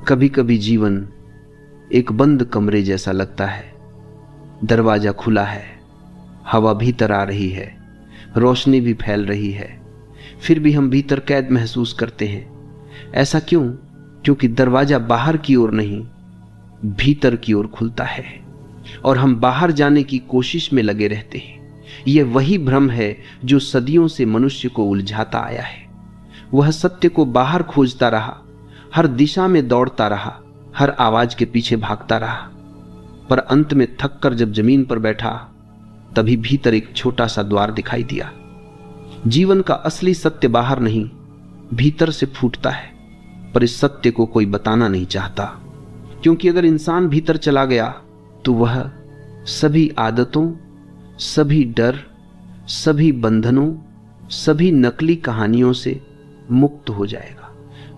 कभी कभी जीवन एक बंद कमरे जैसा लगता है। दरवाजा खुला है, हवा भीतर आ रही है, रोशनी भी फैल रही है, फिर भी हम भीतर कैद महसूस करते हैं। ऐसा क्यों? क्योंकि दरवाजा बाहर की ओर नहीं, भीतर की ओर खुलता है और हम बाहर जाने की कोशिश में लगे रहते हैं। यह वही भ्रम है जो सदियों से मनुष्य को उलझाता आया है। वह सत्य को बाहर खोजता रहा, हर दिशा में दौड़ता रहा, हर आवाज के पीछे भागता रहा, पर अंत में थक कर जब जमीन पर बैठा तभी भीतर एक छोटा सा द्वार दिखाई दिया। जीवन का असली सत्य बाहर नहीं, भीतर से फूटता है, पर इस सत्य को कोई बताना नहीं चाहता, क्योंकि अगर इंसान भीतर चला गया तो वह सभी आदतों, सभी डर, सभी बंधनों, सभी नकली कहानियों से मुक्त हो जाएगा।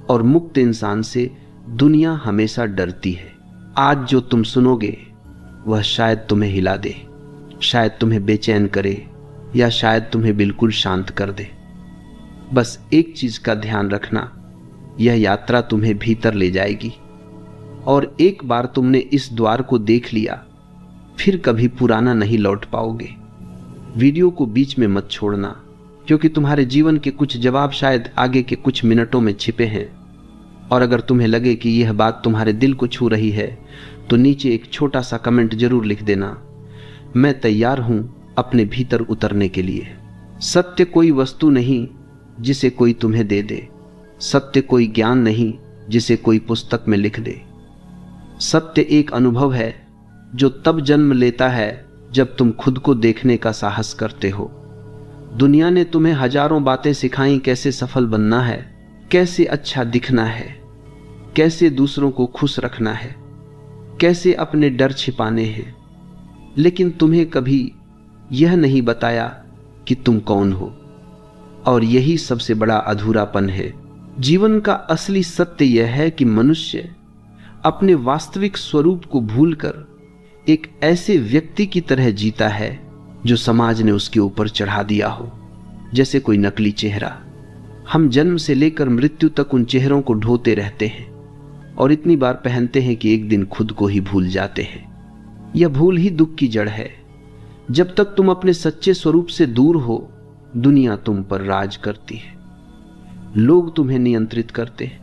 और मुक्त इंसान से दुनिया हमेशा डरती है। आज जो तुम सुनोगे वह शायद तुम्हें हिला दे, शायद तुम्हें बेचैन करे, या शायद तुम्हें बिल्कुल शांत कर दे। बस एक चीज का ध्यान रखना, यह यात्रा तुम्हें भीतर ले जाएगी, और एक बार तुमने इस द्वार को देख लिया फिर कभी पुराना नहीं लौट पाओगे। वीडियो को बीच में मत छोड़ना, क्योंकि तुम्हारे जीवन के कुछ जवाब शायद आगे के कुछ मिनटों में छिपे हैं। और अगर तुम्हें लगे कि यह बात तुम्हारे दिल को छू रही है तो नीचे एक छोटा सा कमेंट जरूर लिख देना, मैं तैयार हूं अपने भीतर उतरने के लिए। सत्य कोई वस्तु नहीं जिसे कोई तुम्हें दे दे, सत्य कोई ज्ञान नहीं जिसे कोई पुस्तक में लिख दे। सत्य एक अनुभव है जो तब जन्म लेता है जब तुम खुद को देखने का साहस करते हो। दुनिया ने तुम्हें हजारों बातें सिखाई, कैसे सफल बनना है, कैसे अच्छा दिखना है, कैसे दूसरों को खुश रखना है, कैसे अपने डर छिपाने हैं, लेकिन तुम्हें कभी यह नहीं बताया कि तुम कौन हो। और यही सबसे बड़ा अधूरापन है। जीवन का असली सत्य यह है कि मनुष्य अपने वास्तविक स्वरूप को भूलकर एक ऐसे व्यक्ति की तरह जीता है जो समाज ने उसके ऊपर चढ़ा दिया हो, जैसे कोई नकली चेहरा। हम जन्म से लेकर मृत्यु तक उन चेहरों को ढोते रहते हैं और इतनी बार पहनते हैं कि एक दिन खुद को ही भूल जाते हैं। यह भूल ही दुख की जड़ है। जब तक तुम अपने सच्चे स्वरूप से दूर हो, दुनिया तुम पर राज करती है। लोग तुम्हें नियंत्रित करते हैं,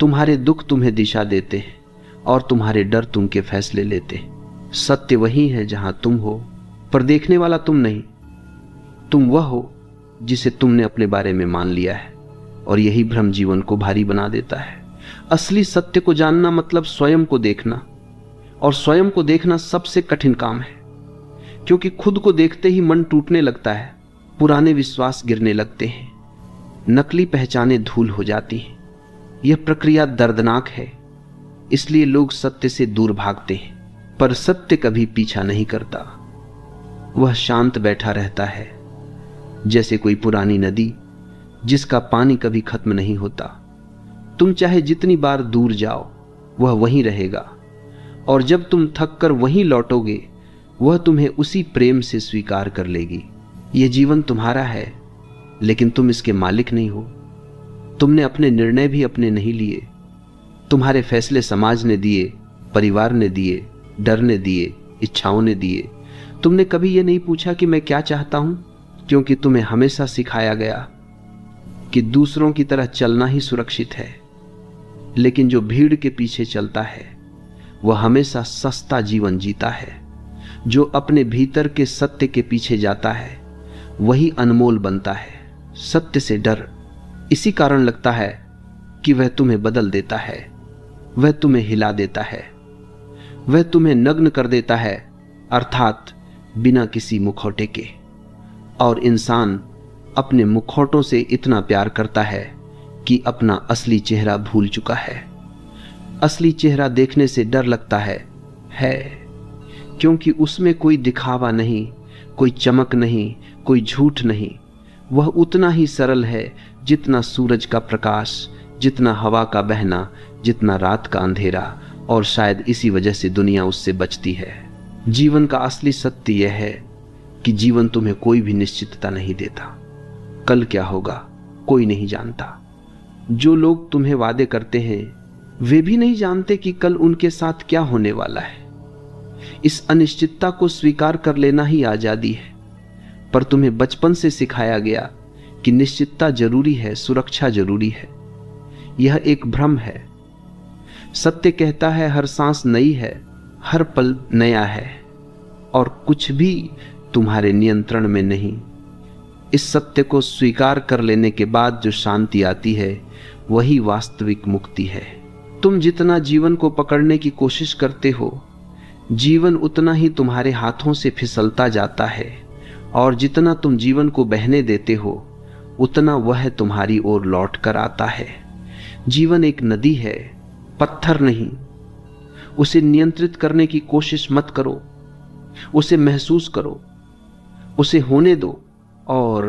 तुम्हारे दुख तुम्हें दिशा देते हैं और तुम्हारे डर तुमके फैसले लेते हैं। सत्य वही है जहां तुम हो, पर देखने वाला तुम नहीं। तुम वह हो जिसे तुमने अपने बारे में मान लिया है, और यही भ्रम जीवन को भारी बना देता है। असली सत्य को जानना मतलब स्वयं को देखना, और स्वयं को देखना सबसे कठिन काम है, क्योंकि खुद को देखते ही मन टूटने लगता है, पुराने विश्वास गिरने लगते हैं, नकली पहचानें धूल हो जाती हैं। यह प्रक्रिया दर्दनाक है, इसलिए लोग सत्य से दूर भागते हैं। पर सत्य कभी पीछा नहीं करता, वह शांत बैठा रहता है, जैसे कोई पुरानी नदी जिसका पानी कभी खत्म नहीं होता। तुम चाहे जितनी बार दूर जाओ, वह वहीं रहेगा, और जब तुम थक कर वहीं लौटोगे, वह तुम्हें उसी प्रेम से स्वीकार कर लेगी। यह जीवन तुम्हारा है, लेकिन तुम इसके मालिक नहीं हो। तुमने अपने निर्णय भी अपने नहीं लिए। तुम्हारे फैसले समाज ने दिए, परिवार ने दिए, डर ने दिए, इच्छाओं ने दिए। तुमने कभी यह नहीं पूछा कि मैं क्या चाहता हूं, क्योंकि तुम्हें हमेशा सिखाया गया कि दूसरों की तरह चलना ही सुरक्षित है। लेकिन जो भीड़ के पीछे चलता है वह हमेशा सस्ता जीवन जीता है। जो अपने भीतर के सत्य के पीछे जाता है वही अनमोल बनता है। सत्य से डर इसी कारण लगता है कि वह तुम्हें बदल देता है, वह तुम्हें हिला देता है, वह तुम्हें नग्न कर देता है, अर्थात बिना किसी मुखौटे के। और इंसान अपने मुखौटों से इतना प्यार करता है कि अपना असली चेहरा भूल चुका है। असली चेहरा देखने से डर लगता है क्योंकि उसमें कोई दिखावा नहीं, कोई चमक नहीं, कोई झूठ नहीं। वह उतना ही सरल है जितना सूरज का प्रकाश, जितना हवा का बहना, जितना रात का अंधेरा, और शायद इसी वजह से दुनिया उससे बचती है। जीवन का असली सत्य यह है कि जीवन तुम्हें कोई भी निश्चितता नहीं देता। कल क्या होगा कोई नहीं जानता। जो लोग तुम्हें वादे करते हैं वे भी नहीं जानते कि कल उनके साथ क्या होने वाला है। इस अनिश्चितता को स्वीकार कर लेना ही आजादी है। पर तुम्हें बचपन से सिखाया गया कि निश्चितता जरूरी है, सुरक्षा जरूरी है। यह एक भ्रम है। सत्य कहता है हर सांस नई है, हर पल नया है और कुछ भी तुम्हारे नियंत्रण में नहीं। इस सत्य को स्वीकार कर लेने के बाद जो शांति आती है वही वास्तविक मुक्ति है। तुम जितना जीवन को पकड़ने की कोशिश करते हो, जीवन उतना ही तुम्हारे हाथों से फिसलता जाता है और जितना तुम जीवन को बहने देते हो उतना वह तुम्हारी ओर लौट कर आता है। जीवन एक नदी है, पत्थर नहीं। उसे नियंत्रित करने की कोशिश मत करो, उसे महसूस करो, उसे होने दो। और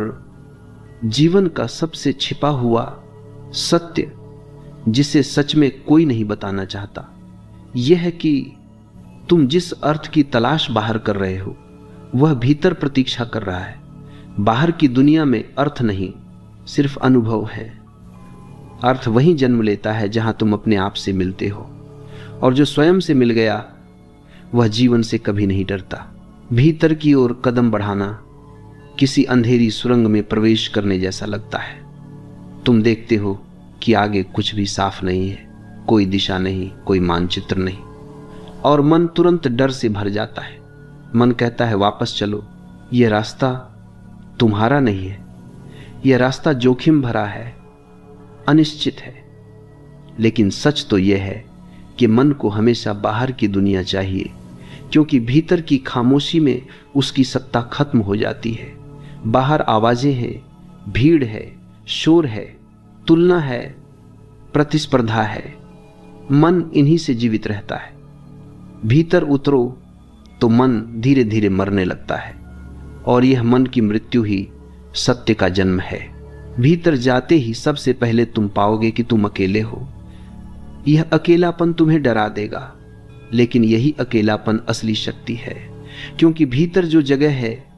जीवन का सबसे छिपा हुआ सत्य, जिसे सच में कोई नहीं बताना चाहता, यह है कि तुम जिस अर्थ की तलाश बाहर कर रहे हो वह भीतर प्रतीक्षा कर रहा है। बाहर की दुनिया में अर्थ नहीं, सिर्फ अनुभव है। अर्थ वहीं जन्म लेता है जहां तुम अपने आप से मिलते हो, और जो स्वयं से मिल गया वह जीवन से कभी नहीं डरता। भीतर की ओर कदम बढ़ाना किसी अंधेरी सुरंग में प्रवेश करने जैसा लगता है। तुम देखते हो कि आगे कुछ भी साफ नहीं है, कोई दिशा नहीं, कोई मानचित्र नहीं, और मन तुरंत डर से भर जाता है। मन कहता है वापस चलो, यह रास्ता तुम्हारा नहीं है, यह रास्ता जोखिम भरा है, अनिश्चित है। लेकिन सच तो यह है कि मन को हमेशा बाहर की दुनिया चाहिए, क्योंकि भीतर की खामोशी में उसकी सत्ता खत्म हो जाती है। बाहर आवाजें हैं, भीड़ है, शोर है, तुलना है, प्रतिस्पर्धा है। मन इन्हीं से जीवित रहता है। भीतर उतरो तो मन धीरे धीरे मरने लगता है, और यह मन की मृत्यु ही सत्य का जन्म है। भीतर जाते ही सबसे पहले तुम पाओगे कि तुम अकेले हो। यह अकेलापन तुम्हें डरा देगा, लेकिन यही अकेलापन असली शक्ति है, क्योंकि भीतर जो जगह है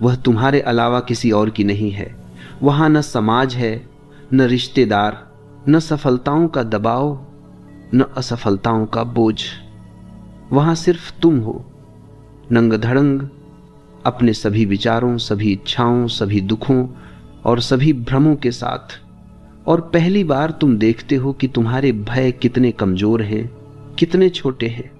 वह तुम्हारे अलावा किसी और की नहीं है। वहां न समाज है, न रिश्तेदार, न सफलताओं का दबाव, न असफलताओं का बोझ। वहां सिर्फ तुम हो, नंगधड़ंग, अपने सभी विचारों, सभी इच्छाओं, सभी दुखों और सभी भ्रमों के साथ। और पहली बार तुम देखते हो कि तुम्हारे भय कितने कमजोर हैं, कितने छोटे हैं।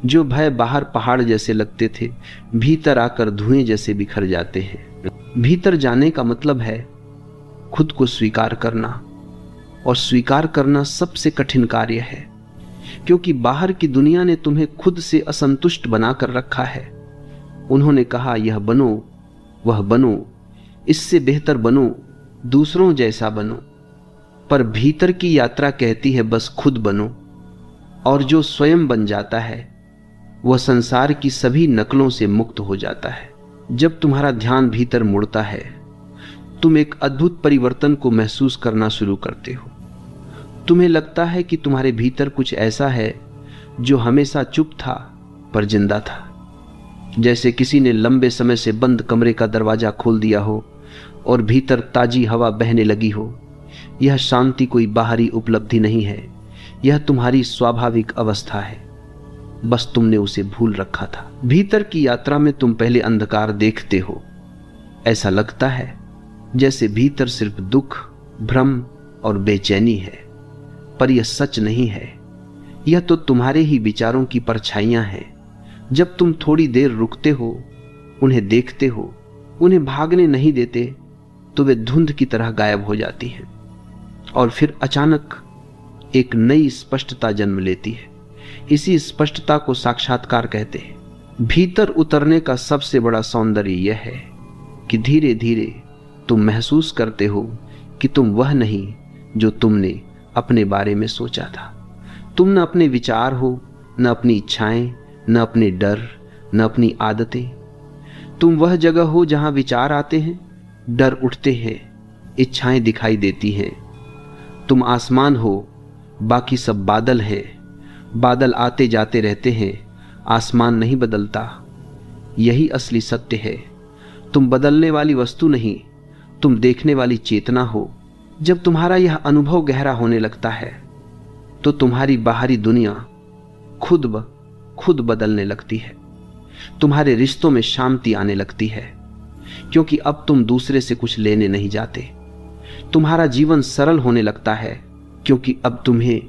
जो भय बाहर पहाड़ जैसे लगते थे, भीतर आकर धुएं जैसे बिखर जाते हैं। भीतर जाने का मतलब है खुद को स्वीकार करना, और स्वीकार करना सबसे कठिन कार्य है, क्योंकि बाहर की दुनिया ने तुम्हें खुद से असंतुष्ट बनाकर रखा है। उन्होंने कहा यह बनो, वह बनो, इससे बेहतर बनो, दूसरों जैसा बनो। पर भीतर की यात्रा कहती है बस खुद बनो, और जो स्वयं बन जाता है वह संसार की सभी नकलों से मुक्त हो जाता है। जब तुम्हारा ध्यान भीतर मुड़ता है, तुम एक अद्भुत परिवर्तन को महसूस करना शुरू करते हो। तुम्हें लगता है कि तुम्हारे भीतर कुछ ऐसा है जो हमेशा चुप था पर जिंदा था, जैसे किसी ने लंबे समय से बंद कमरे का दरवाजा खोल दिया हो और भीतर ताजी हवा बहने लगी हो। यह शांति कोई बाहरी उपलब्धि नहीं है, यह तुम्हारी स्वाभाविक अवस्था है, बस तुमने उसे भूल रखा था। भीतर की यात्रा में तुम पहले अंधकार देखते हो। ऐसा लगता है जैसे भीतर सिर्फ दुख, भ्रम और बेचैनी है, पर यह सच नहीं है। यह तो तुम्हारे ही विचारों की परछाइयां हैं। जब तुम थोड़ी देर रुकते हो, उन्हें देखते हो, उन्हें भागने नहीं देते, तो वे धुंध की तरह गायब हो जाती हैं, और फिर अचानक एक नई स्पष्टता जन्म लेती है। इसी स्पष्टता को साक्षात्कार कहते हैं। भीतर उतरने का सबसे बड़ा सौंदर्य यह है कि धीरे धीरे तुम महसूस करते हो कि तुम वह नहीं जो तुमने अपने बारे में सोचा था। तुम न अपने विचार हो, न अपनी इच्छाएं, न अपने डर, न अपनी आदतें। तुम वह जगह हो जहां विचार आते हैं, डर उठते हैं, इच्छाएं दिखाई देती हैं। तुम आसमान हो, बाकी सब बादल है। बादल आते जाते रहते हैं, आसमान नहीं बदलता। यही असली सत्य है। तुम बदलने वाली वस्तु नहीं, तुम देखने वाली चेतना हो। जब तुम्हारा यह अनुभव गहरा होने लगता है, तो तुम्हारी बाहरी दुनिया खुद ब खुद बदलने लगती है। तुम्हारे रिश्तों में शांति आने लगती है, क्योंकि अब तुम दूसरे से कुछ लेने नहीं जाते। तुम्हारा जीवन सरल होने लगता है, क्योंकि अब तुम्हें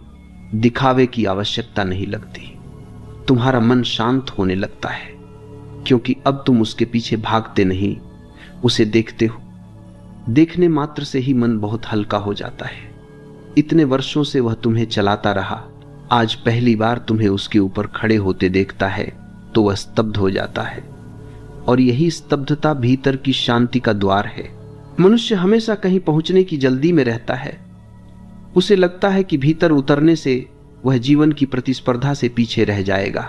दिखावे की आवश्यकता नहीं लगती। तुम्हारा मन शांत होने लगता है, क्योंकि अब तुम उसके पीछे भागते नहीं, उसे देखते हो। देखने मात्र से ही मन बहुत हल्का हो जाता है। इतने वर्षों से वह तुम्हें चलाता रहा, आज पहली बार तुम्हें उसके ऊपर खड़े होते देखता है तो वह स्तब्ध हो जाता है। और यही स्तब्धता भीतर की शांति का द्वार है। मनुष्य हमेशा कहीं पहुंचने की जल्दी में रहता है। उसे लगता है कि भीतर उतरने से वह जीवन की प्रतिस्पर्धा से पीछे रह जाएगा,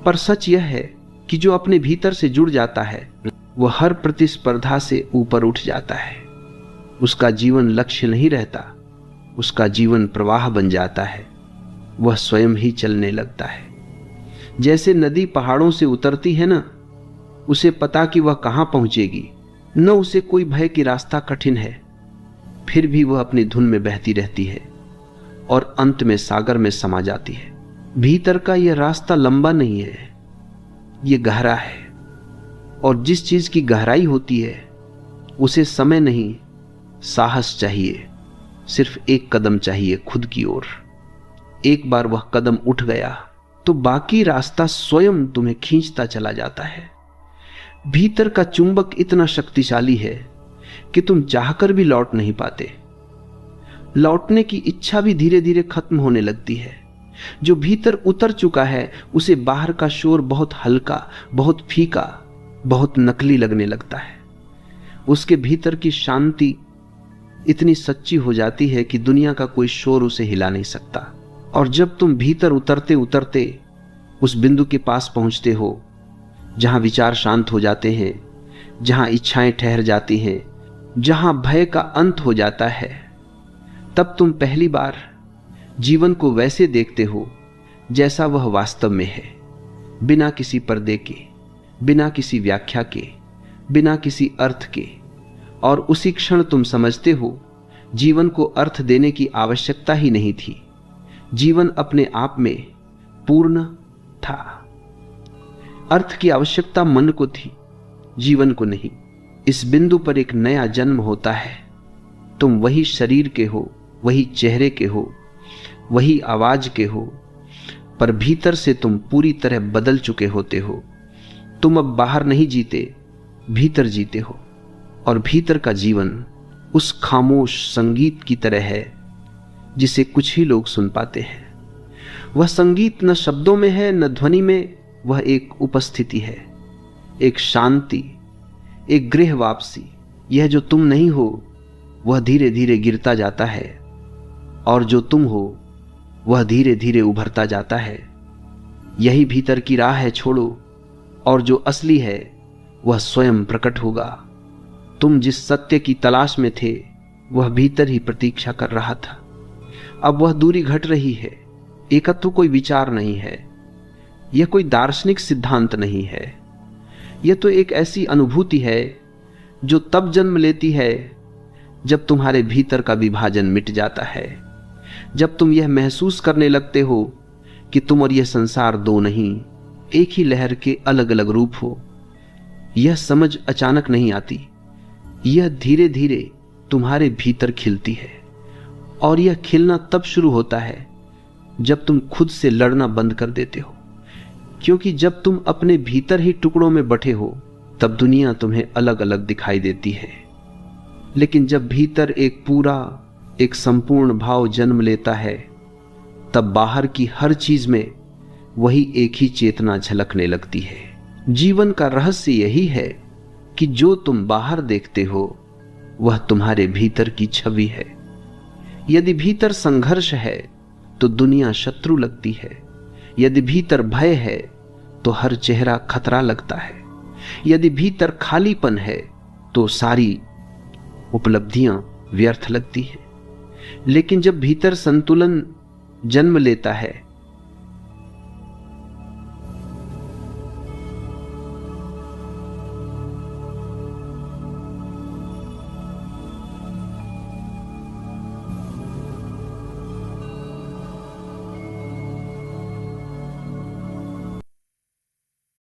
पर सच यह है कि जो अपने भीतर से जुड़ जाता है वह हर प्रतिस्पर्धा से ऊपर उठ जाता है। उसका जीवन लक्ष्य नहीं रहता, उसका जीवन प्रवाह बन जाता है। वह स्वयं ही चलने लगता है। जैसे नदी पहाड़ों से उतरती है ना, उसे पता कि वह कहां पहुंचेगी, न उसे कोई भय कि रास्ता कठिन है, फिर भी वह अपनी धुन में बहती रहती है और अंत में सागर में समा जाती है। भीतर का यह रास्ता लंबा नहीं है, यह गहरा है। और जिस चीज की गहराई होती है उसे समय नहीं, साहस चाहिए। सिर्फ एक कदम चाहिए खुद की ओर। एक बार वह कदम उठ गया तो बाकी रास्ता स्वयं तुम्हें खींचता चला जाता है। भीतर का चुंबक इतना शक्तिशाली है कि तुम चाहकर भी लौट नहीं पाते। लौटने की इच्छा भी धीरे धीरे खत्म होने लगती है। जो भीतर उतर चुका है उसे बाहर का शोर बहुत हल्का, बहुत फीका, बहुत नकली लगने लगता है। उसके भीतर की शांति इतनी सच्ची हो जाती है कि दुनिया का कोई शोर उसे हिला नहीं सकता। और जब तुम भीतर उतरते उतरते उस बिंदु के पास पहुंचते हो जहां विचार शांत हो जाते हैं, जहां इच्छाएं ठहर जाती हैं, जहां भय का अंत हो जाता है, तब तुम पहली बार जीवन को वैसे देखते हो जैसा वह वास्तव में है, बिना किसी पर्दे के, बिना किसी व्याख्या के, बिना किसी अर्थ के। और उसी क्षण तुम समझते हो जीवन को अर्थ देने की आवश्यकता ही नहीं थी। जीवन अपने आप में पूर्ण था। अर्थ की आवश्यकता मन को थी, जीवन को नहीं। इस बिंदु पर एक नया जन्म होता है। तुम वही शरीर के हो, वही चेहरे के हो, वही आवाज के हो, पर भीतर से तुम पूरी तरह बदल चुके होते हो। तुम अब बाहर नहीं जीते, भीतर जीते हो। और भीतर का जीवन उस खामोश संगीत की तरह है जिसे कुछ ही लोग सुन पाते हैं। वह संगीत न शब्दों में है, न ध्वनि में। वह एक उपस्थिति है, एक शांति, एक गृह वापसी। यह जो तुम नहीं हो वह धीरे धीरे गिरता जाता है, और जो तुम हो वह धीरे धीरे उभरता जाता है। यही भीतर की राह है, छोड़ो। और जो असली है वह स्वयं प्रकट होगा। तुम जिस सत्य की तलाश में थे वह भीतर ही प्रतीक्षा कर रहा था। अब वह दूरी घट रही है। एकत्व कोई विचार नहीं है, यह कोई दार्शनिक सिद्धांत नहीं है। यह तो एक ऐसी अनुभूति है जो तब जन्म लेती है जब तुम्हारे भीतर का विभाजन मिट जाता है, जब तुम यह महसूस करने लगते हो कि तुम और यह संसार दो नहीं, एक ही लहर के अलग अलग रूप हो। यह समझ अचानक नहीं आती, यह धीरे धीरे तुम्हारे भीतर खिलती है। और यह खिलना तब शुरू होता है जब तुम खुद से लड़ना बंद कर देते हो। क्योंकि जब तुम अपने भीतर ही टुकड़ों में बंटे हो तब दुनिया तुम्हें अलग अलग दिखाई देती है। लेकिन जब भीतर एक पूरा, एक संपूर्ण भाव जन्म लेता है, तब बाहर की हर चीज में वही एक ही चेतना झलकने लगती है। जीवन का रहस्य यही है कि जो तुम बाहर देखते हो वह तुम्हारे भीतर की छवि है। यदि भीतर संघर्ष है तो दुनिया शत्रु लगती है। यदि भीतर भय है तो हर चेहरा खतरा लगता है। यदि भीतर खालीपन है तो सारी उपलब्धियां व्यर्थ लगती हैं। लेकिन जब भीतर संतुलन जन्म लेता है